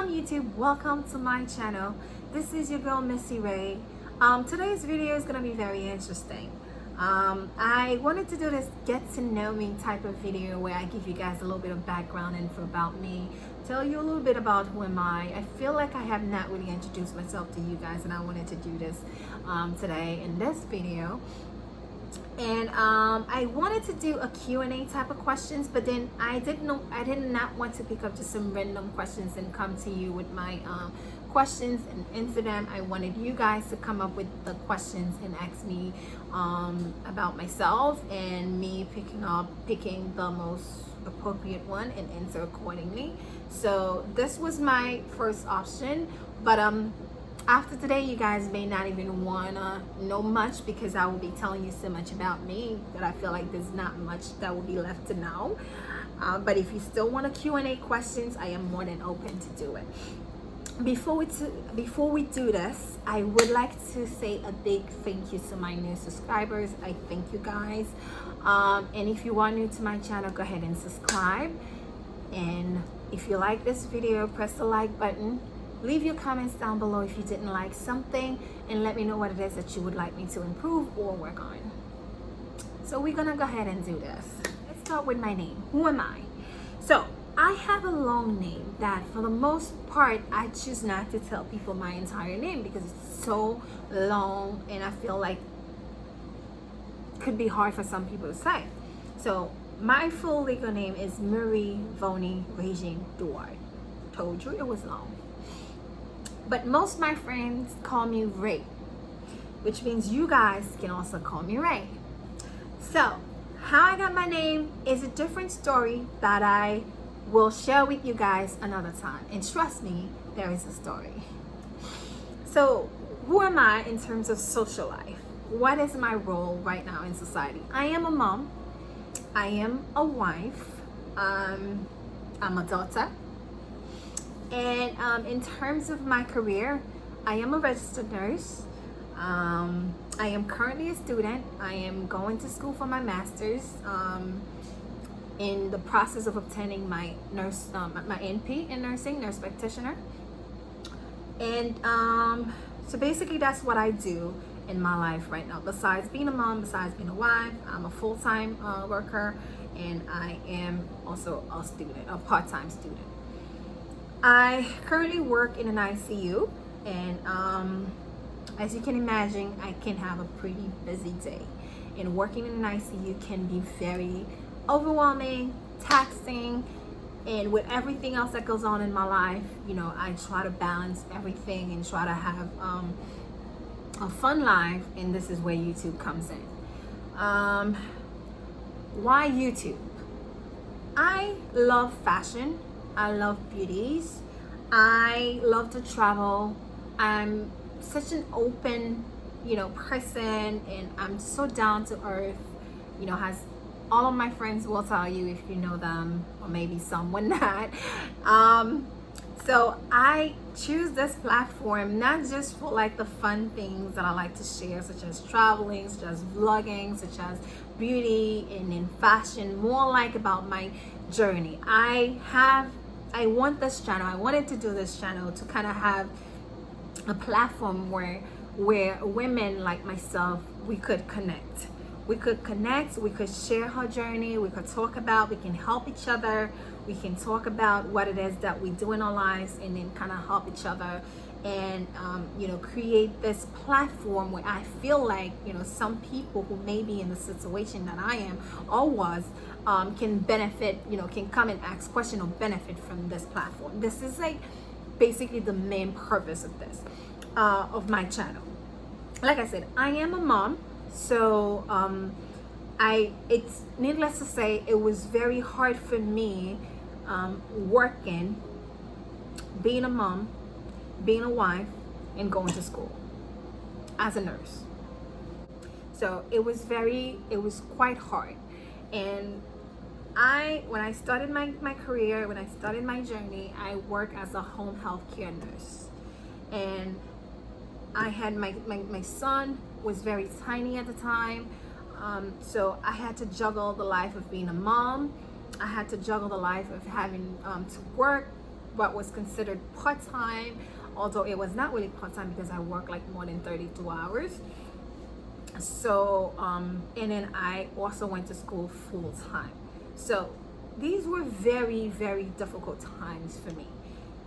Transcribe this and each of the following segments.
Welcome YouTube, welcome to my channel. This is your girl Missy Ray. Today's video is gonna be very interesting. I wanted to do this get to know me type of video where I give you guys a little bit of background info about me, tell you a little bit about who am I feel like I have not really introduced myself to you guys, and I wanted to do this today in this video. And I wanted to do a Q&A type of questions, but then I did not want to pick up just some random questions and come to you with my questions and answer them. I wanted you guys to come up with the questions and ask me about myself, and me picking the most appropriate one and answer accordingly. So this was my first option, but after today, you guys may not even wanna know much, because I will be telling you so much about me that I feel like there's not much that will be left to know. But if you still want a Q&A questions, I am more than open to do it. Before we do this, I would like to say a big thank you to my new subscribers. I thank you guys. And if you are new to my channel, go ahead and subscribe. And if you like this video, press the like button. Leave your comments down below if you didn't like something, and let me know what it is that you would like me to improve or work on. So we're gonna go ahead and do this. Let's start with my name. Who am I? So I have a long name that for the most part I choose not to tell people my entire name because it's so long, and I feel like it could be hard for some people to say. So my full legal name is Marie Voni Regine Duarte. Told you it was long. But most of my friends call me Ray, which means you guys can also call me Ray. So how I got my name is a different story that I will share with you guys another time. And trust me, there is a story. So who am I in terms of social life? What is my role right now in society? I am a mom. I am a wife. I'm a daughter. And in terms of my career, I am a registered nurse. I am currently a student. I am going to school for my master's, in the process of obtaining my my NP in nursing, nurse practitioner. And so basically that's what I do in my life right now. Besides being a mom, besides being a wife, I'm a full-time worker, and I am also a student, a part-time student. I currently work in an ICU, and as you can imagine, I can have a pretty busy day. And working in an ICU can be very overwhelming, taxing, and with everything else that goes on in my life, you know, I try to balance everything and try to have a fun life, and this is where YouTube comes in. Why YouTube? I love fashion. I love beauties. I love to travel. I'm such an open, person, and I'm so down to earth. Has all of my friends will tell you if you know them, or maybe some will not. So I choose this platform not just for like the fun things that I like to share, such as traveling, such as vlogging, such as beauty and in fashion, more like about my journey. I wanted to do this channel to kind of have a platform where women like myself, we could connect. We could share her journey, we could talk about, we can help each other, we can talk about what it is that we do in our lives, and then kind of help each other, and create this platform where I feel like some people who may be in the situation that I am or was can benefit, can come and ask questions or benefit from this platform. This is like basically the main purpose of this of my channel. Like I said, I am a mom. So it's needless to say, it was very hard for me working, being a mom, being a wife, and going to school as a nurse. So it was quite hard. And when I started my career, when I started my journey, I worked as a home health care nurse. And I had my son was very tiny at the time, so I had to juggle the life of being a mom. I had to juggle the life of having to work what was considered part-time, although it was not really part-time because I worked like more than 32 hours. So and then I also went to school full-time. So these were very, very difficult times for me.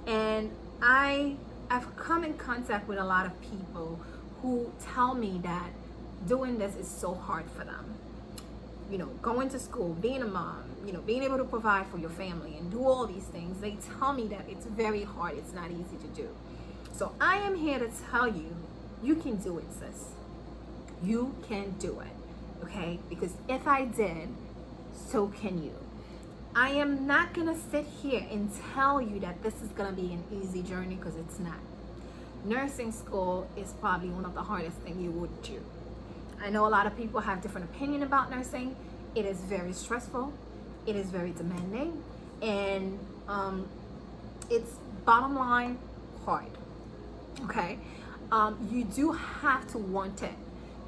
And I've come in contact with a lot of people who tell me that doing this is so hard for them. You know, going to school, being a mom, you know, being able to provide for your family and do all these things. They tell me that it's very hard. It's not easy to do. So I am here to tell you, you can do it, sis. You can do it, okay? Because if I did, so can you. I am not gonna sit here and tell you that this is gonna be an easy journey, because it's not. Nursing school is probably one of the hardest things you would do. I know a lot of people have different opinion about nursing. It is very stressful. It is very demanding, and it's bottom line hard. Okay, you do have to want it.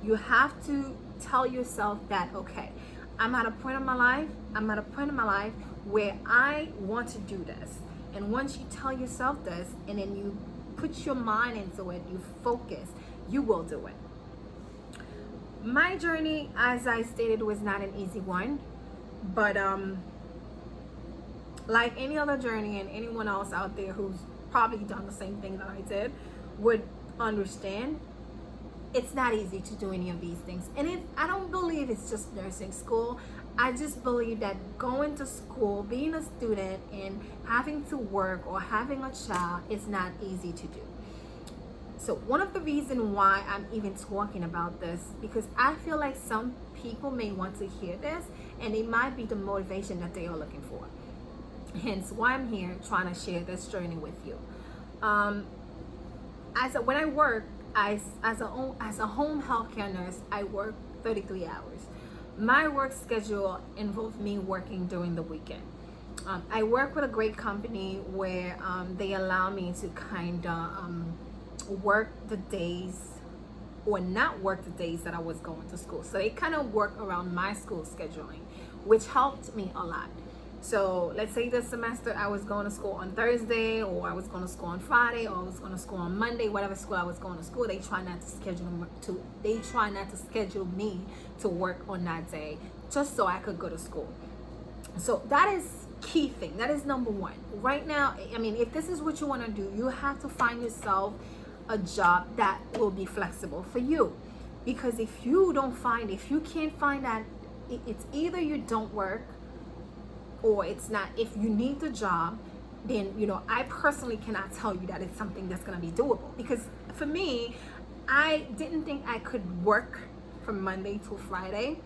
You have to tell yourself that, okay, I'm at a point in my life where I want to do this. And once you tell yourself this, and then you put your mind into it, you focus, you will do it. My journey, as I stated, was not an easy one, but like any other journey, and anyone else out there who's probably done the same thing that I did would understand, it's not easy to do any of these things. And I don't believe it's just nursing school. I just believe that going to school, being a student, and having to work or having a child is not easy to do. So one of the reasons why I'm even talking about this, because I feel like some people may want to hear this, and it might be the motivation that they are looking for. Hence why I'm here trying to share this journey with you. When I work as a home healthcare nurse, I work 33 hours. My work schedule involved me working during the weekend. I work with a great company where they allow me to kind of work the days, or not work the days that I was going to school. So they kind of work around my school scheduling, which helped me a lot. So let's say this semester I was going to school on Thursday, or I was going to school on Friday, or I was going to school on Monday, whatever school I was going to school, they try not to schedule me to work on that day, just so I could go to school. So that is key thing. That is number one. Right now, I mean, if this is what you want to do, you have to find yourself a job that will be flexible for you. Because if you can't find that, it's either you don't work, or it's not. If you need the job, then, you know, I personally cannot tell you that it's something that's going to be doable. Because for me, I didn't think I could work from Monday to Friday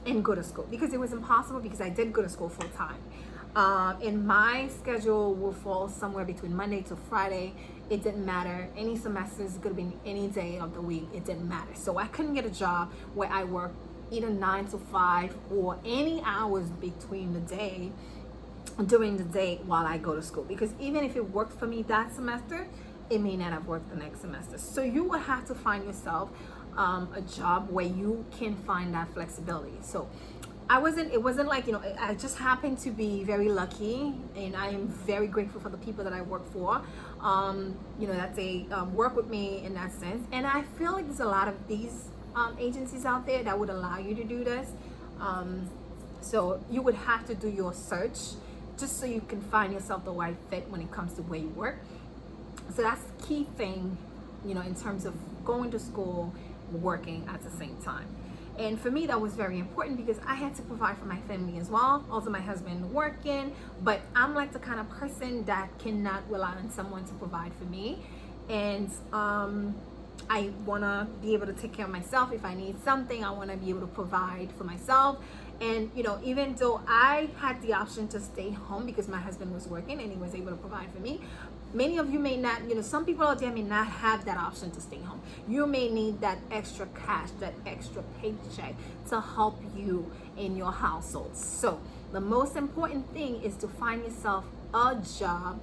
and go to school, because it was impossible, because I did go to school full time. And my schedule will fall somewhere between Monday to Friday. It didn't matter. Any semesters could have been any day of the week. It didn't matter. So I couldn't get a job where I work either 9 to 5 or any hours between the day, during the day while I go to school. Because even if it worked for me that semester, it may not have worked the next semester. So you will have to find yourself a job where you can find that flexibility. So it wasn't like, you know, I just happened to be very lucky, and I am very grateful for the people that I work for, you know, that they work with me in that sense. And I feel like there's a lot of these agencies out there that would allow you to do this. So you would have to do your search just so you can find yourself the right fit when it comes to where you work. So that's the key thing, you know, in terms of going to school, working at the same time. And for me, that was very important, because I had to provide for my family as well. Also, my husband working, but I'm like the kind of person that cannot rely on someone to provide for me. And I want to be able to take care of myself. If I need something, I want to be able to provide for myself. And, you know, even though I had the option to stay home because my husband was working and he was able to provide for me, many of you may not, you know, some people out there may not have that option to stay home. You may need that extra cash, that extra paycheck to help you in your household. So the most important thing is to find yourself a job,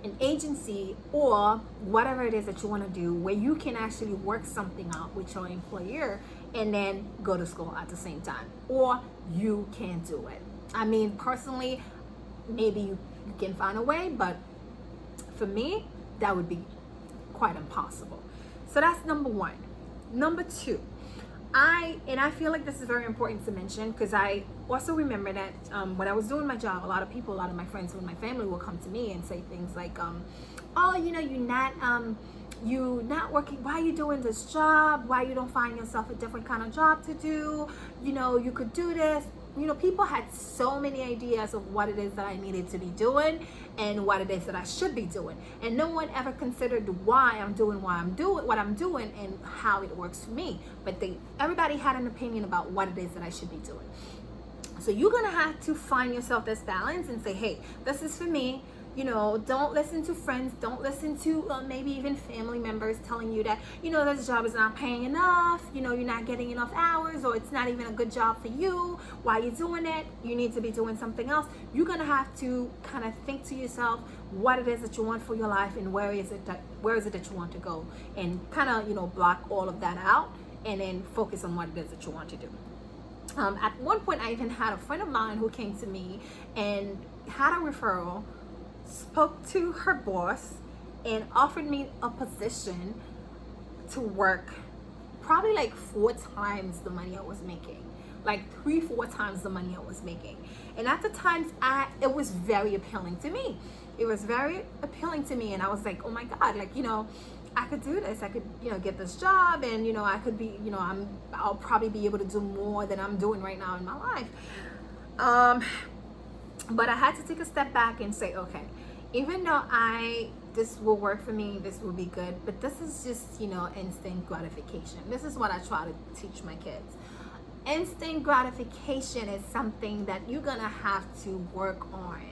an agency, or whatever it is that you want to do, where you can actually work something out with your employer and then go to school at the same time. Or you can do it. I mean, personally, maybe you can find a way, but For me, that would be quite impossible. So that's number one. Number two, I feel like this is very important to mention, because I also remember that when I was doing my job, a lot of my friends and my family will come to me and say things like, oh, you're not working, why are you doing this job, why you don't find yourself a different kind of job to do, you could do this. People had so many ideas of what it is that I needed to be doing and what it is that I should be doing, and no one ever considered why I'm doing what I'm doing and how it works for me. But everybody had an opinion about what it is that I should be doing. So you're gonna have to find yourself this balance and say, hey, this is for me. Don't listen to friends, don't listen to maybe even family members telling you that, this job is not paying enough, you're not getting enough hours, or it's not even a good job for you. Why are you doing it? You need to be doing something else. You're gonna have to kind of think to yourself what it is that you want for your life, and where is it that you want to go, and kind of block all of that out and then focus on what it is that you want to do. At one point, I even had a friend of mine who came to me and had a referral, spoke to her boss, and offered me a position to work probably like 4 times the money I was making, like 3-4 times the money I was making. And at the time, it was very appealing to me. It was very appealing to me, and I was like, oh my God, like, I could do this. I could, get this job, and I could be, I'll probably be able to do more than I'm doing right now in my life. But I had to take a step back and say, okay, even though this will work for me, this will be good, but this is just, instant gratification. This is what I try to teach my kids. Instant gratification is something that you're gonna have to work on.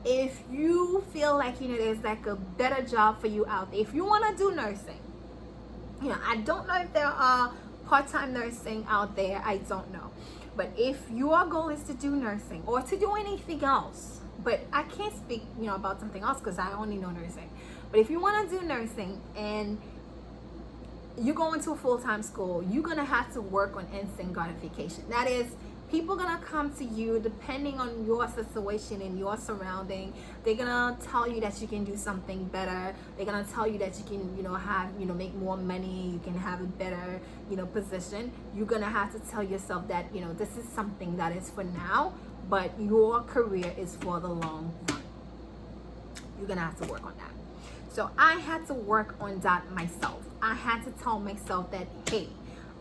If you feel like, there's like a better job for you out there, if you wanna do nursing, I don't know if there are part-time nursing out there, I don't know. But if your goal is to do nursing or to do anything else, but I can't speak, about something else because I only know nursing. But if you want to do nursing and you're going to a full-time school, you're going to have to work on instant gratification. That is, people are going to come to you depending on your situation and your surrounding. They're going to tell you that you can do something better. They're going to tell you that you can, make more money. You can have a better, position. You're going to have to tell yourself that, this is something that is for now, but your career is for the long run. You're going to have to work on that. So I had to work on that myself. I had to tell myself that, hey,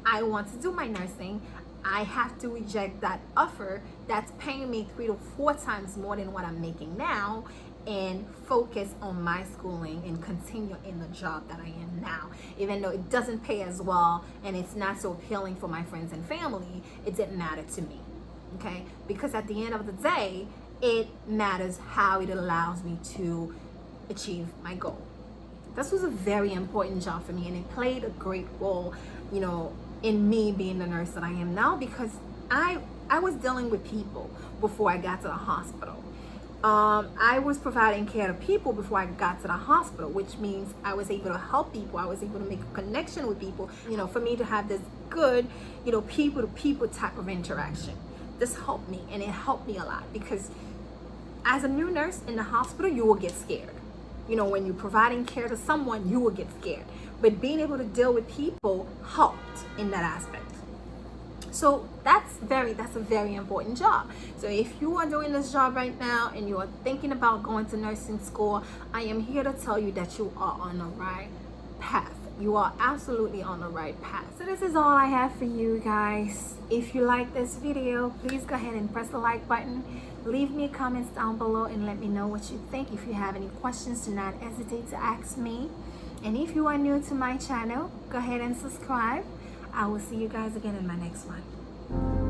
I want to do my nursing. I have to reject that offer that's paying me 3 to 4 times more than what I'm making now, and focus on my schooling and continue in the job that I am now. Even though it doesn't pay as well and it's not so appealing for my friends and family, it didn't matter to me, okay? Because at the end of the day, it matters how it allows me to achieve my goal. This was a very important job for me, and it played a great role, in me being the nurse that I am now, because I was dealing with people before I got to the hospital. I was providing care to people before I got to the hospital, which means I was able to help people. I was able to make a connection with people, for me to have this good, people to people type of interaction. This helped me, and it helped me a lot, because as a new nurse in the hospital, you will get scared. When you're providing care to someone, you will get scared. But being able to deal with people helped in that aspect. So that's a very important job. So if you are doing this job right now and you are thinking about going to nursing school, I am here to tell you that you are on the right path. You are absolutely on the right path. So this is all I have for you guys. If you like this video, please go ahead and press the like button. Leave me comments down below and let me know what you think. If you have any questions, do not hesitate to ask me. And if you are new to my channel, go ahead and subscribe. I will see you guys again in my next one.